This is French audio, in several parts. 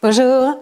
Bonjour,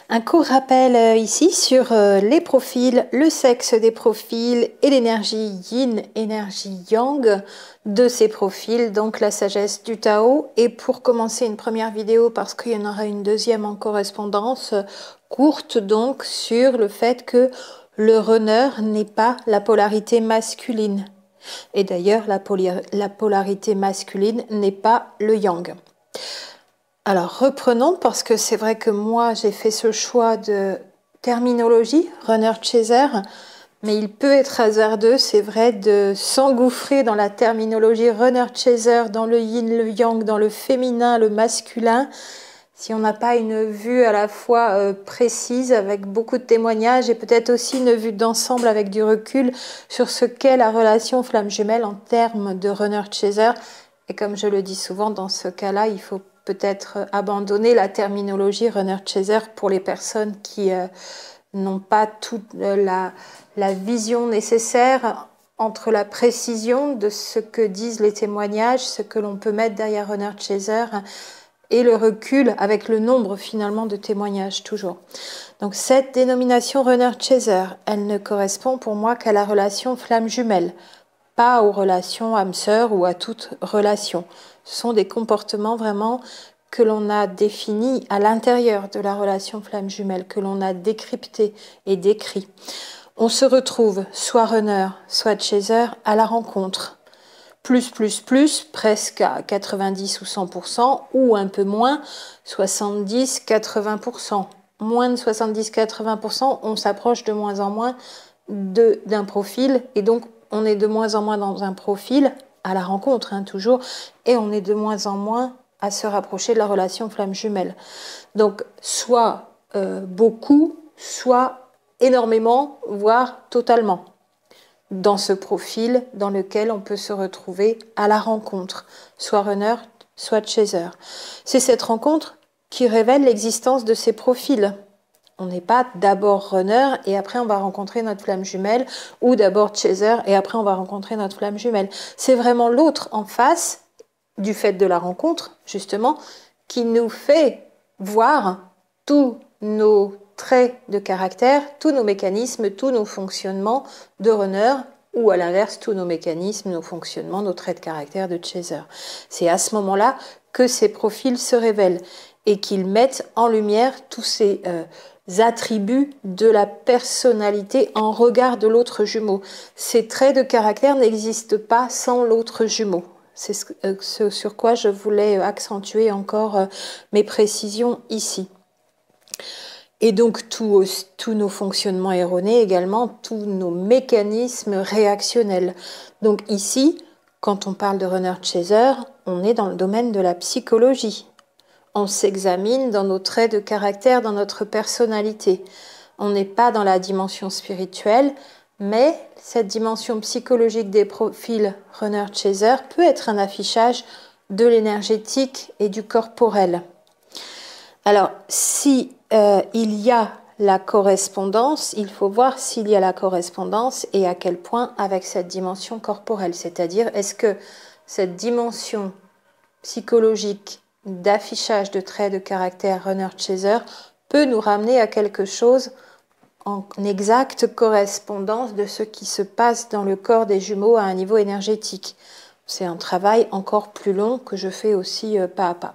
un court rappel ici sur les profils, le sexe des profils et l'énergie yin, énergie yang de ces profils, donc la sagesse du Tao. Et pour commencer une première vidéo, parce qu'il y en aura une deuxième en correspondance, courte donc, sur le fait que le runner n'est pas la polarité masculine. Et d'ailleurs, la polarité masculine n'est pas le yang. Alors reprenons, parce que c'est vrai que moi j'ai fait ce choix de terminologie, runner-chaser, mais il peut être hasardeux, c'est vrai, de s'engouffrer dans la terminologie runner-chaser, dans le yin, le yang, dans le féminin, le masculin, si on n'a pas une vue à la fois précise, avec beaucoup de témoignages, et peut-être aussi une vue d'ensemble avec du recul sur ce qu'est la relation flamme jumelle en termes de runner-chaser. Et comme je le dis souvent, dans ce cas-là, il faut peut-être abandonner la terminologie runner-chaser pour les personnes qui n'ont pas toute la vision nécessaire entre la précision de ce que disent les témoignages, ce que l'on peut mettre derrière runner-chaser, et le recul avec le nombre finalement de témoignages toujours. Donc cette dénomination runner-chaser, elle ne correspond pour moi qu'à la relation flamme jumelle, pas aux relations âme-sœur ou à toute relation. Ce sont des comportements vraiment que l'on a définis à l'intérieur de la relation flamme jumelle, que l'on a décrypté et décrit. On se retrouve soit runner, soit chaser à la rencontre. Plus, presque à 90 ou 100%, ou un peu moins, 70, 80%. Moins de 70, 80%, on s'approche de moins en moins d'un profil, et donc on est de moins en moins dans un profil, à la rencontre toujours, et on est de moins en moins à se rapprocher de la relation flamme jumelle. Donc soit beaucoup, soit énormément, voire totalement, dans ce profil dans lequel on peut se retrouver à la rencontre, soit runner, soit chaser. C'est cette rencontre qui révèle l'existence de ces profils. On n'est pas d'abord runner et après on va rencontrer notre flamme jumelle, ou d'abord chaser et après on va rencontrer notre flamme jumelle. C'est vraiment l'autre en face, du fait de la rencontre, justement, qui nous fait voir tous nos traits de caractère, tous nos mécanismes, tous nos fonctionnements de runner, ou à l'inverse, tous nos mécanismes, nos fonctionnements, nos traits de caractère de chaser. C'est à ce moment-là que ces profils se révèlent et qu'ils mettent en lumière tous ces attributs de la personnalité en regard de l'autre jumeau. Ces traits de caractère n'existent pas sans l'autre jumeau. C'est ce sur quoi je voulais accentuer encore mes précisions ici. Et donc tous nos fonctionnements erronés également, tous nos mécanismes réactionnels. Donc ici, quand on parle de runner-chaser, on est dans le domaine de la psychologie. On s'examine dans nos traits de caractère, dans notre personnalité. On n'est pas dans la dimension spirituelle, mais cette dimension psychologique des profils runner-chaser peut être un affichage de l'énergétique et du corporel. Alors, si il y a la correspondance, il faut voir s'il y a la correspondance et à quel point avec cette dimension corporelle. C'est-à-dire, est-ce que cette dimension psychologique d'affichage de traits de caractère runner-chaser peut nous ramener à quelque chose en exacte correspondance de ce qui se passe dans le corps des jumeaux à un niveau énergétique. C'est un travail encore plus long que je fais aussi pas à pas.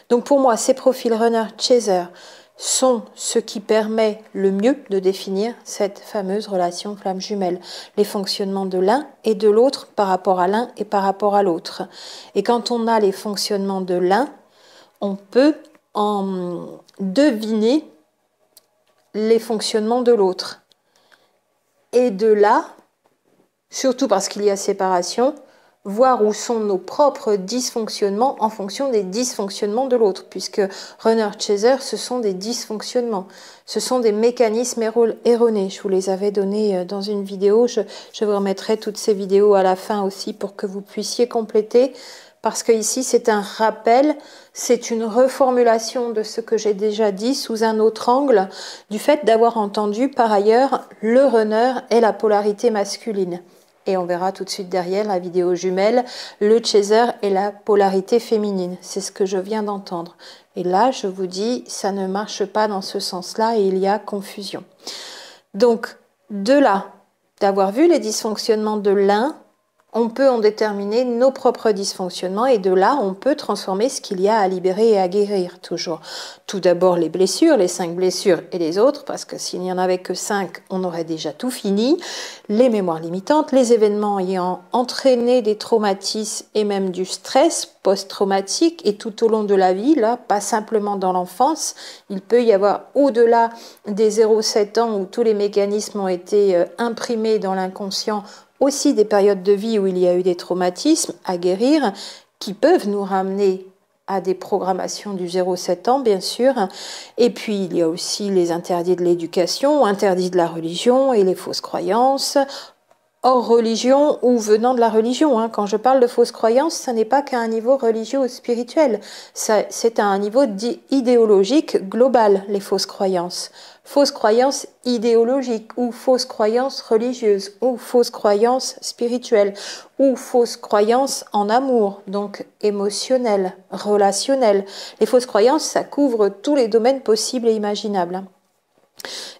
Donc pour moi, ces profils runner-chaser sont ce qui permet le mieux de définir cette fameuse relation flamme jumelle, les fonctionnements de l'un et de l'autre par rapport à l'un et par rapport à l'autre. Et quand on a les fonctionnements de l'un, on peut en deviner les fonctionnements de l'autre. Et de là, surtout parce qu'il y a séparation, voir où sont nos propres dysfonctionnements en fonction des dysfonctionnements de l'autre, puisque runner-chaser, ce sont des dysfonctionnements, ce sont des mécanismes erronés. Je vous les avais donnés dans une vidéo, je vous remettrai toutes ces vidéos à la fin aussi pour que vous puissiez compléter, parce que ici c'est un rappel, c'est une reformulation de ce que j'ai déjà dit sous un autre angle, du fait d'avoir entendu par ailleurs le runner et la polarité masculine. et on verra tout de suite derrière la vidéo jumelle, le chaser et la polarité féminine. C'est ce que je viens d'entendre. Et là, je vous dis, ça ne marche pas dans ce sens-là et il y a confusion. Donc, de là, d'avoir vu les dysfonctionnements de l'un, on peut en déterminer nos propres dysfonctionnements et de là, on peut transformer ce qu'il y a à libérer et à guérir toujours. Tout d'abord les blessures, les 5 blessures et les autres, parce que s'il n'y en avait que 5, on aurait déjà tout fini. Les mémoires limitantes, les événements ayant entraîné des traumatismes et même du stress post-traumatique et tout au long de la vie, là, pas simplement dans l'enfance. Il peut y avoir au-delà des 0,7 ans où tous les mécanismes ont été imprimés dans l'inconscient, aussi des périodes de vie où il y a eu des traumatismes à guérir qui peuvent nous ramener à des programmations du 0,7 ans, bien sûr. Et puis, il y a aussi les interdits de l'éducation, interdits de la religion et les fausses croyances, hors religion ou venant de la religion. Quand je parle de fausses croyances, ce n'est pas qu'à un niveau religieux ou spirituel. C'est à un niveau idéologique global, les fausses croyances. Fausses croyances idéologiques ou fausses croyances religieuses ou fausses croyances spirituelles ou fausses croyances en amour, donc émotionnelles, relationnelles. Les fausses croyances, ça couvre tous les domaines possibles et imaginables.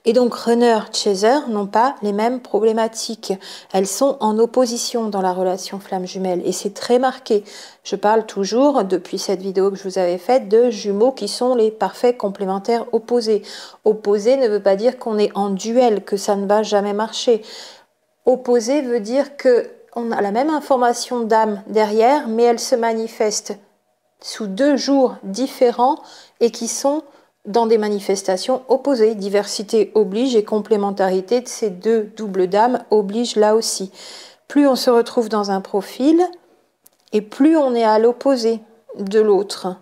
Et donc runner, chaser n'ont pas les mêmes problématiques. Elles sont en opposition dans la relation flamme jumelle et c'est très marqué. Je parle toujours, depuis cette vidéo que je vous avais faite, de jumeaux qui sont les parfaits complémentaires opposés. Opposé ne veut pas dire qu'on est en duel, que ça ne va jamais marcher. Opposé veut dire que on a la même information d'âme derrière, mais elle se manifeste sous 2 jours différents et qui sont dans des manifestations opposées. Diversité oblige et complémentarité de ces 2 doubles d'âme oblige là aussi. Plus on se retrouve dans un profil et plus on est à l'opposé de l'autre.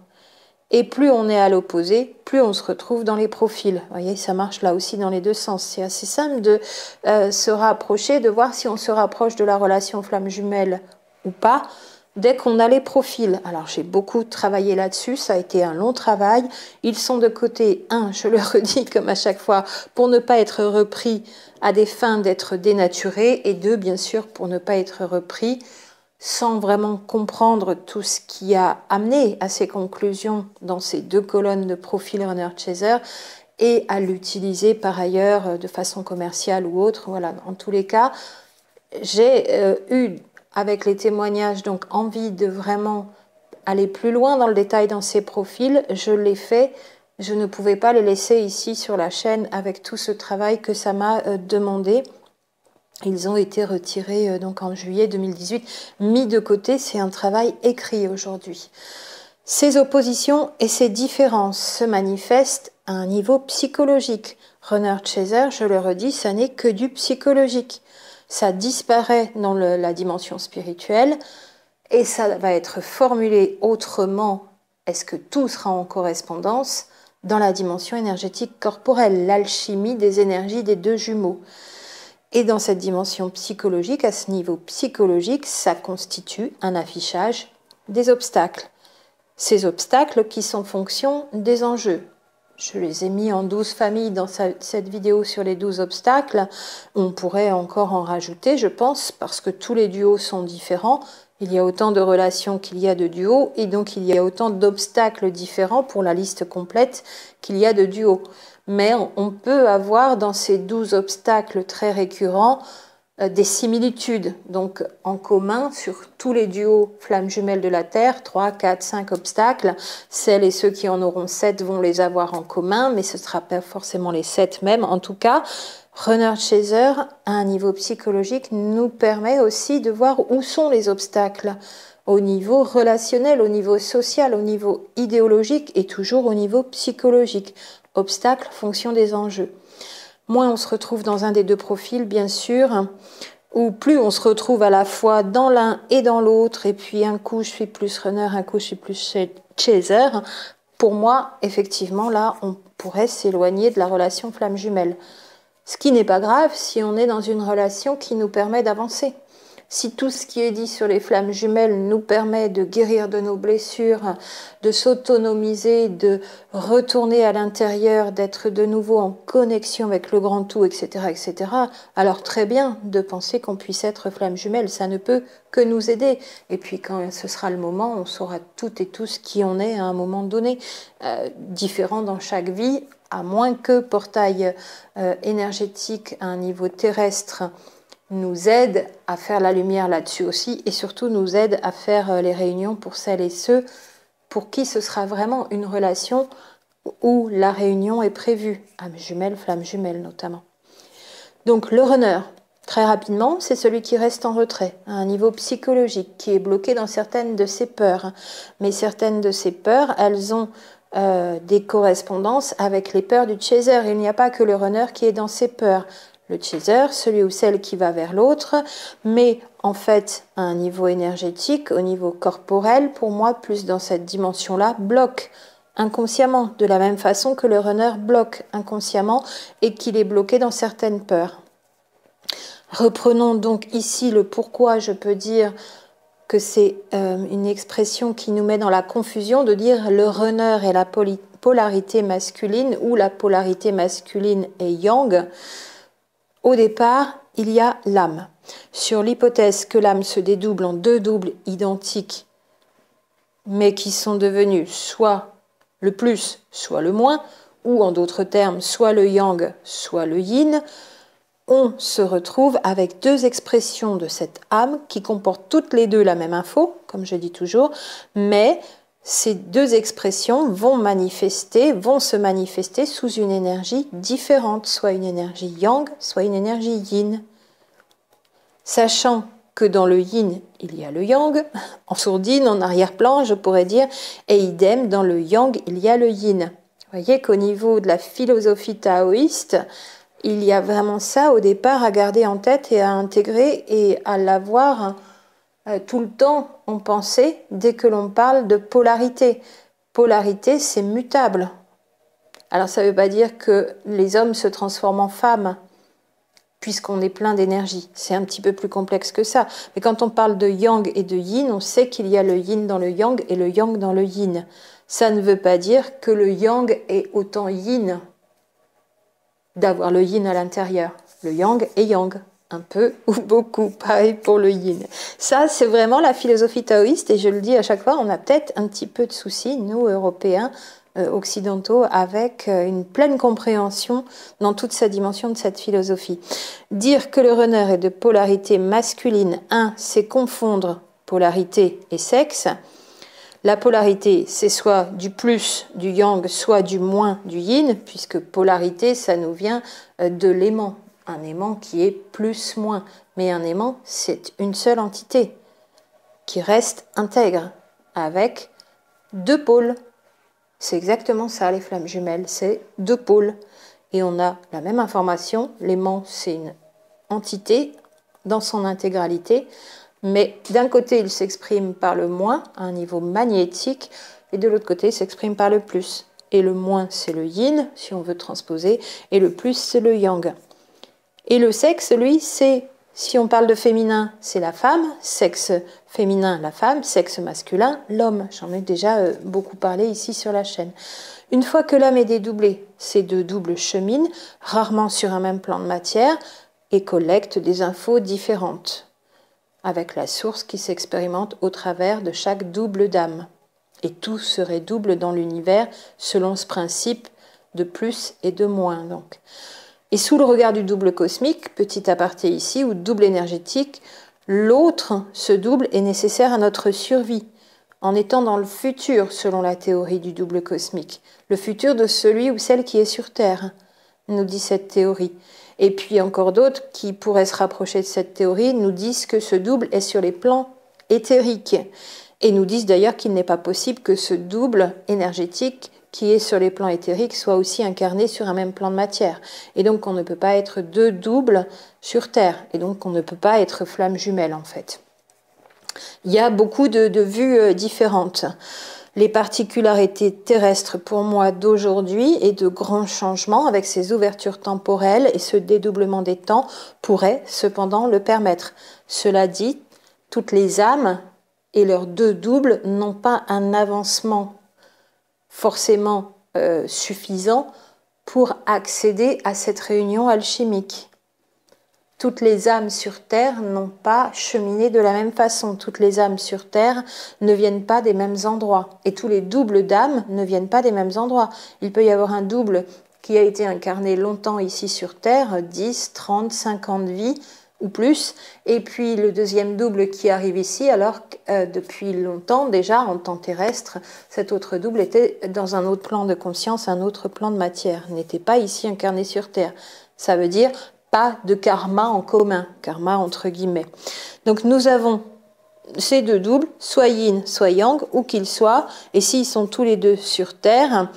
Et plus on est à l'opposé, plus on se retrouve dans les profils. Vous voyez, ça marche là aussi dans les 2 sens. C'est assez simple de se rapprocher, de voir si on se rapproche de la relation flamme jumelle ou pas, dès qu'on a les profils. Alors j'ai beaucoup travaillé là-dessus, ça a été un long travail. Ils sont de côté, je le redis comme à chaque fois, pour ne pas être repris à des fins d'être dénaturés, et 2, bien sûr, pour ne pas être repris sans vraiment comprendre tout ce qui a amené à ces conclusions dans ces 2 colonnes de profil runner chaser et à l'utiliser par ailleurs de façon commerciale ou autre. Voilà, en tous les cas, j'ai eu avec les témoignages donc envie de vraiment aller plus loin dans le détail dans ces profils. Je l'ai fait, je ne pouvais pas les laisser ici sur la chaîne avec tout ce travail que ça m'a demandé. Ils ont été retirés donc en juillet 2018, mis de côté. C'est un travail écrit aujourd'hui. Ces oppositions et ces différences se manifestent à un niveau psychologique. Runner chaser, je le redis, ça n'est que du psychologique. Ça disparaît dans la dimension spirituelle et ça va être formulé autrement. Est-ce que tout sera en correspondance dans la dimension énergétique corporelle, l'alchimie des énergies des 2 jumeaux? Et dans cette dimension psychologique, à ce niveau psychologique, ça constitue un affichage des obstacles. Ces obstacles qui sont fonction des enjeux. Je les ai mis en 12 familles dans cette vidéo sur les 12 obstacles. On pourrait encore en rajouter, je pense, parce que tous les duos sont différents. Il y a autant de relations qu'il y a de duos, et donc il y a autant d'obstacles différents pour la liste complète qu'il y a de duos. Mais on peut avoir dans ces 12 obstacles très récurrents des similitudes, donc en commun sur tous les duos flammes jumelles de la Terre, 3, 4, 5 obstacles. Celles et ceux qui en auront 7 vont les avoir en commun, mais ce ne sera pas forcément les 7 mêmes. En tout cas, runner chaser, à un niveau psychologique, nous permet aussi de voir où sont les obstacles au niveau relationnel, au niveau social, au niveau idéologique et toujours au niveau psychologique. Obstacle, fonction des enjeux. Moins on se retrouve dans un des 2 profils, bien sûr, ou plus on se retrouve à la fois dans l'un et dans l'autre, et puis un coup je suis plus runner, un coup je suis plus chaser. Pour moi, effectivement, là, on pourrait s'éloigner de la relation flamme jumelle. Ce qui n'est pas grave si on est dans une relation qui nous permet d'avancer. Si tout ce qui est dit sur les flammes jumelles nous permet de guérir de nos blessures, de s'autonomiser, de retourner à l'intérieur, d'être de nouveau en connexion avec le grand tout, etc., etc., alors très bien de penser qu'on puisse être flamme jumelle, ça ne peut que nous aider. Et puis quand ce sera le moment, on saura toutes et tous qui on est à un moment donné, différent dans chaque vie, à moins que portail énergétique à un niveau terrestre nous aide à faire la lumière là-dessus aussi, et surtout nous aide à faire les réunions pour celles et ceux pour qui ce sera vraiment une relation où la réunion est prévue, âme jumelle, flamme jumelle notamment. Donc le runner, très rapidement, c'est celui qui reste en retrait, à un niveau psychologique, qui est bloqué dans certaines de ses peurs. Mais certaines de ses peurs, elles ont des correspondances avec les peurs du chaser. Il n'y a pas que le runner qui est dans ses peurs. Le chaser, celui ou celle qui va vers l'autre, mais en fait, à un niveau énergétique, au niveau corporel, pour moi, plus dans cette dimension-là, bloque inconsciemment, de la même façon que le runner bloque inconsciemment et qu'il est bloqué dans certaines peurs. Reprenons donc ici le pourquoi je peux dire que c'est une expression qui nous met dans la confusion de dire le runner est la polarité masculine ou la polarité masculine est yang. Au départ, il y a l'âme. Sur l'hypothèse que l'âme se dédouble en deux doubles identiques, mais qui sont devenus soit le plus, soit le moins, ou en d'autres termes, soit le yang, soit le yin, on se retrouve avec deux expressions de cette âme qui comportent toutes les deux la même info, comme je dis toujours, mais ces deux expressions vont se manifester sous une énergie différente, soit une énergie yang, soit une énergie yin. Sachant que dans le yin, il y a le yang, en sourdine, en arrière-plan, je pourrais dire, et idem, dans le yang, il y a le yin. Vous voyez qu'au niveau de la philosophie taoïste, il y a vraiment ça au départ à garder en tête et à intégrer et à l'avoir tout le temps en pensée dès que l'on parle de polarité. Polarité, c'est mutable. Alors ça ne veut pas dire que les hommes se transforment en femmes, puisqu'on est plein d'énergie. C'est un petit peu plus complexe que ça. Mais quand on parle de yang et de yin, on sait qu'il y a le yin dans le yang et le yang dans le yin. Ça ne veut pas dire que le yang est autant yin, d'avoir le yin à l'intérieur. Le yang est yang, un peu ou beaucoup, pareil pour le yin. Ça, c'est vraiment la philosophie taoïste, et je le dis à chaque fois, on a peut-être un petit peu de soucis, nous, Européens, occidentaux, avec une pleine compréhension dans toute sa dimension de cette philosophie. Dire que le runner est de polarité masculine, c'est confondre polarité et sexe. La polarité, c'est soit du plus du yang, soit du moins du yin, puisque polarité, ça nous vient de l'aimant. Un aimant qui est plus-moins. Mais un aimant, c'est une seule entité qui reste intègre, avec deux pôles. C'est exactement ça, les flammes jumelles, c'est deux pôles. Et on a la même information, l'aimant, c'est une entité dans son intégralité, mais d'un côté, il s'exprime par le moins, à un niveau magnétique, et de l'autre côté, il s'exprime par le plus. Et le moins, c'est le yin, si on veut transposer, et le plus, c'est le yang. Et le sexe, lui, c'est, si on parle de féminin, c'est la femme, sexe féminin, la femme, sexe masculin, l'homme. J'en ai déjà beaucoup parlé ici sur la chaîne. Une fois que l'âme est dédoublée, ces deux doubles cheminent, rarement sur un même plan de matière, et collectent des infos différentes, avec la source qui s'expérimente au travers de chaque double d'âme. Et tout serait double dans l'univers selon ce principe de plus et de moins, donc. Et sous le regard du double cosmique, petit aparté ici, ou double énergétique, l'autre, ce double, est nécessaire à notre survie, en étant dans le futur, selon la théorie du double cosmique. Le futur de celui ou celle qui est sur Terre, nous dit cette théorie. Et puis encore d'autres qui pourraient se rapprocher de cette théorie nous disent que ce double est sur les plans éthériques. Et nous disent d'ailleurs qu'il n'est pas possible que ce double énergétique qui est sur les plans éthériques soit aussi incarné sur un même plan de matière. Et donc on ne peut pas être deux doubles sur Terre. Et donc on ne peut pas être flamme jumelle en fait. Il y a beaucoup de vues différentes. Les particularités terrestres pour moi d'aujourd'hui et de grands changements avec ces ouvertures temporelles et ce dédoublement des temps pourraient cependant le permettre. Cela dit, toutes les âmes et leurs deux doubles n'ont pas un avancement forcément suffisant pour accéder à cette réunion alchimique. Toutes les âmes sur Terre n'ont pas cheminé de la même façon. Toutes les âmes sur Terre ne viennent pas des mêmes endroits. Et tous les doubles d'âmes ne viennent pas des mêmes endroits. Il peut y avoir un double qui a été incarné longtemps ici sur Terre, 10, 30, 50 vies ou plus. Et puis le deuxième double qui arrive ici, alors depuis longtemps déjà, en temps terrestre, cet autre double était dans un autre plan de conscience, un autre plan de matière, n'était pas ici incarné sur Terre. Ça veut dire pas de karma en commun, karma entre guillemets. Donc nous avons ces deux doubles, soit yin, soit yang, où qu'ils soient, et s'ils sont tous les deux sur Terre,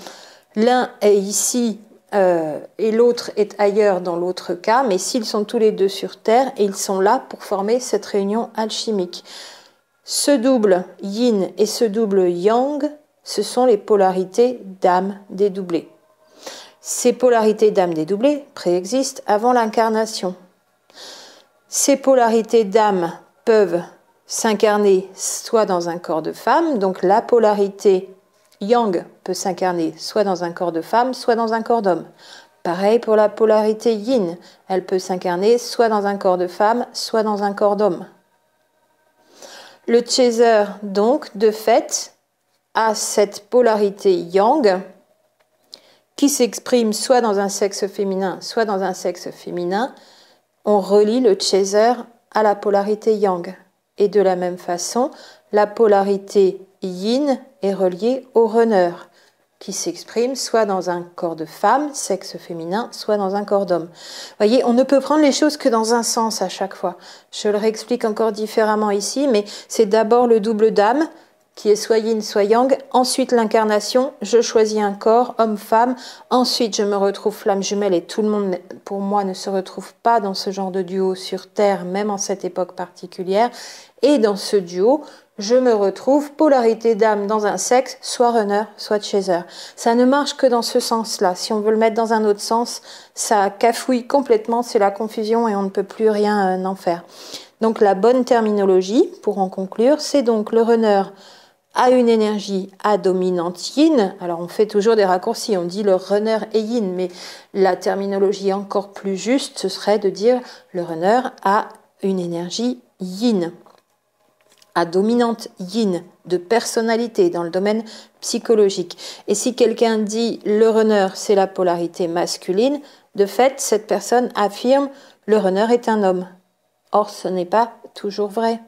l'un est ici et l'autre est ailleurs dans l'autre cas, mais s'ils sont tous les deux sur Terre, ils sont là pour former cette réunion alchimique. Ce double yin et ce double yang, ce sont les polarités d'âme dédoublées. Ces polarités d'âme dédoublées préexistent avant l'incarnation. Ces polarités d'âme peuvent s'incarner soit dans un corps de femme, donc la polarité yang peut s'incarner soit dans un corps de femme, soit dans un corps d'homme. Pareil pour la polarité yin, elle peut s'incarner soit dans un corps de femme, soit dans un corps d'homme. Le chaser, donc, de fait, a cette polarité yang qui s'exprime soit dans un sexe féminin, soit dans un sexe féminin. On relie le chaser à la polarité yang. Et de la même façon, la polarité yin est reliée au runner, qui s'exprime soit dans un corps de femme, sexe féminin, soit dans un corps d'homme. Voyez, on ne peut prendre les choses que dans un sens à chaque fois. Je le réexplique encore différemment ici, mais c'est d'abord le double d'âme, qui est soit yin, soit yang, ensuite l'incarnation, je choisis un corps, homme-femme, ensuite je me retrouve flamme jumelle et tout le monde, pour moi, ne se retrouve pas dans ce genre de duo sur Terre, même en cette époque particulière, et dans ce duo, je me retrouve polarité d'âme dans un sexe, soit runner, soit chaser. Ça ne marche que dans ce sens-là. Si on veut le mettre dans un autre sens, ça cafouille complètement, c'est la confusion et on ne peut plus rien en faire. Donc la bonne terminologie, pour en conclure, c'est donc le runner a une énergie à dominante yin. Alors on fait toujours des raccourcis, on dit le runner est yin, mais la terminologie encore plus juste, ce serait de dire le runner a une énergie yin, à dominante yin, de personnalité dans le domaine psychologique. Et si quelqu'un dit le runner c'est la polarité masculine, de fait cette personne affirme le runner est un homme. Or ce n'est pas toujours vrai.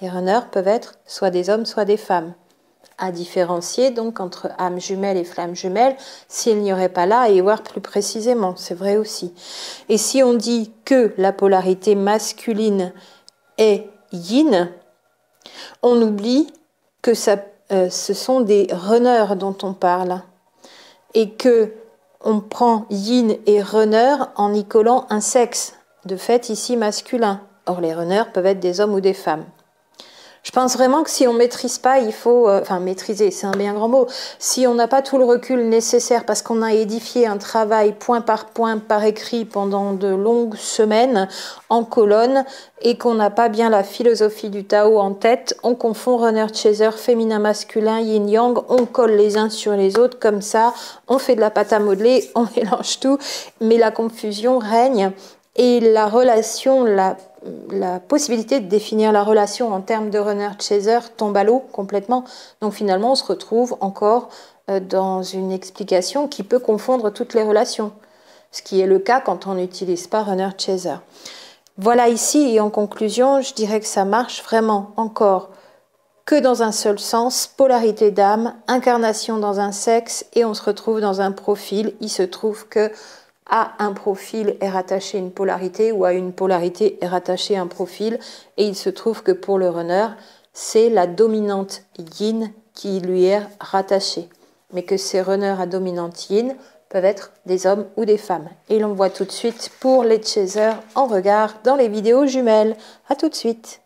Les runners peuvent être soit des hommes, soit des femmes. À différencier donc entre âme jumelle et flamme jumelle, s'il n'y aurait pas là à y voir plus précisément, c'est vrai aussi. Et si on dit que la polarité masculine est yin, on oublie que ce sont des runners dont on parle et que on prend yin et runner en y collant un sexe, de fait ici masculin. Or les runners peuvent être des hommes ou des femmes. Je pense vraiment que si on ne maîtrise pas, il faut... enfin, maîtriser, c'est un bien grand mot. Si on n'a pas tout le recul nécessaire parce qu'on a édifié un travail point par écrit pendant de longues semaines en colonne et qu'on n'a pas bien la philosophie du Tao en tête, on confond runner-chaser, féminin-masculin, yin-yang, on colle les uns sur les autres comme ça, on fait de la pâte à modeler, on mélange tout, mais la confusion règne et la relation, la possibilité de définir la relation en termes de runner-chaser tombe à l'eau complètement. Donc finalement, on se retrouve encore dans une explication qui peut confondre toutes les relations, ce qui est le cas quand on n'utilise pas runner-chaser. Voilà ici, et en conclusion, je dirais que ça marche vraiment encore que dans un seul sens, polarité d'âme, incarnation dans un sexe, et on se retrouve dans un profil. Il se trouve que à un profil est rattaché une polarité ou à une polarité est rattaché un profil, et il se trouve que pour le runner, c'est la dominante yin qui lui est rattachée, mais que ces runners à dominante yin peuvent être des hommes ou des femmes. Et l'on voit tout de suite pour les chasers en regard dans les vidéos jumelles. À tout de suite.